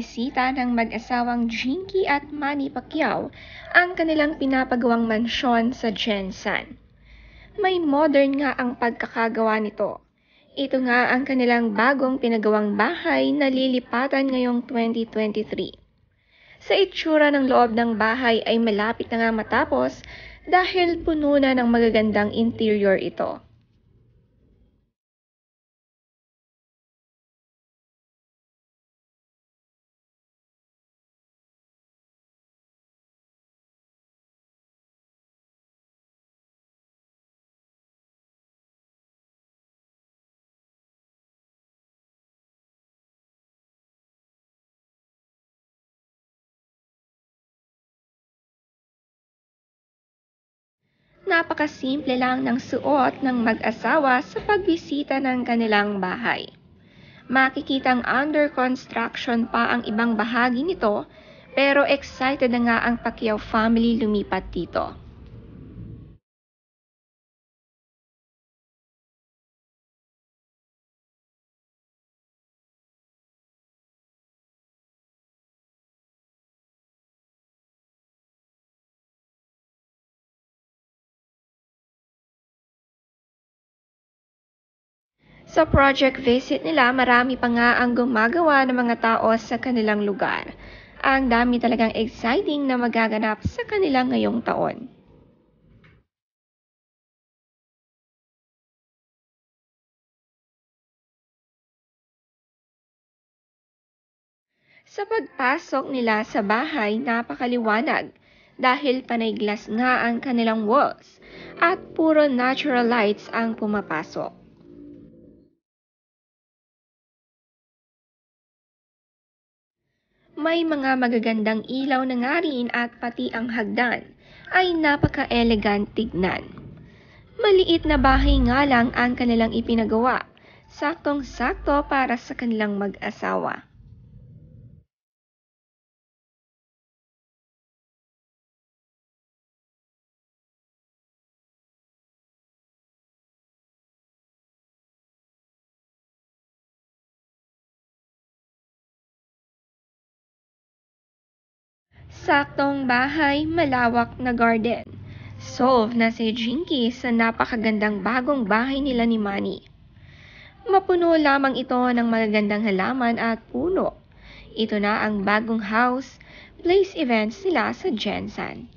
binisita ng mag-asawang Jinky at Manny Pacquiao ang kanilang pinapagawang mansyon sa Jensan. May modern nga ang pagkakagawa nito. Ito nga ang kanilang bagong pinagawang bahay na lilipatan ngayong 2023. Sa itsura ng loob ng bahay ay malapit na nga matapos dahil puno na ng magagandang interior ito. Napakasimple lang ng suot ng mag-asawa sa pagbisita ng kanilang bahay. Makikitang under construction pa ang ibang bahagi nito, pero excited na nga ang Pacquiao family lumipat dito. Sa project visit nila, marami pa nga ang gumagawa ng mga tao sa kanilang lugar. Ang dami talagang exciting na magaganap sa kanilang ngayong taon. Sa pagpasok nila sa bahay, napakaliwanag dahil panay glass nga ang kanilang walls at puro natural lights ang pumapasok. May mga magagandang ilaw na nga rin at pati ang hagdan ay napaka-elegant tignan. Maliit na bahay nga lang ang kanilang ipinagawa, saktong-sakto para sa kanilang mag-asawa. Saktong bahay, malawak na garden. Solve na si Jinky sa napakagandang bagong bahay nila ni Manny. Mapuno lamang ito ng magagandang halaman at puno. Ito na ang bagong house, place events nila sa Jensan.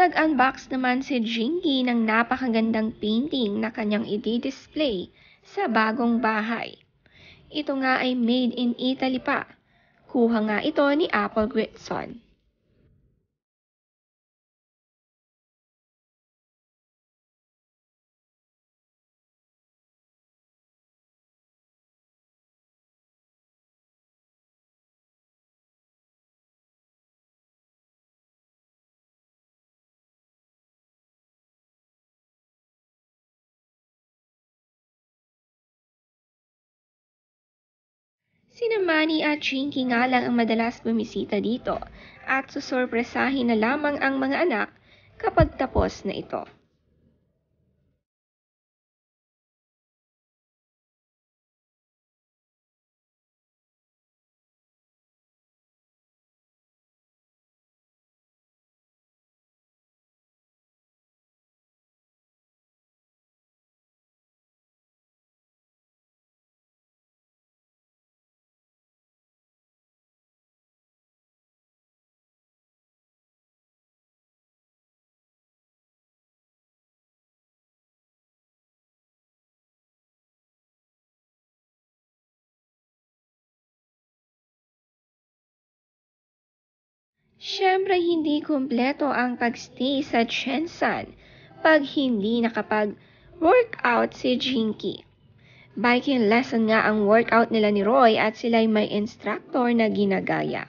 Nag-unbox naman si Jinky ng napakagandang painting na kanyang i-display sa bagong bahay. Ito nga ay made in Italy pa. Kuha nga ito ni Apple Gritson. Sina Manny at Jinky nga lang ang madalas bumisita dito at susorpresahin na lamang ang mga anak kapag tapos na ito. Siyempre hindi kumpleto ang pagstay sa Jensan pag hindi nakapag-workout si Jinky. Biking lesson nga ang workout nila ni Roy at sila'y may instructor na ginagaya.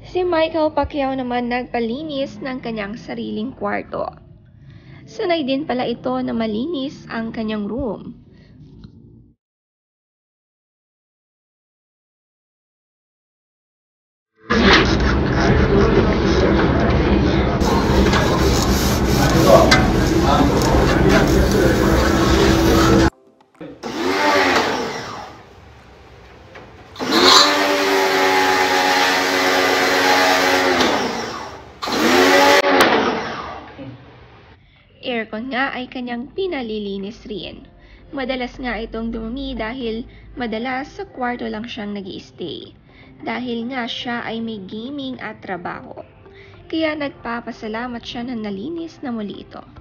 Si Michael Pacquiao naman nagpalinis ng kanyang sariling kwarto. Sanay din pala ito na malinis ang kanyang room. Aircon nga ay kanyang pinalilinis rin. Madalas nga itong dumumi dahil madalas sa kwarto lang siyang nag-i-stay. Dahil nga siya ay may gaming at trabaho. Kaya nagpapasalamat siya na nalinis na muli ito.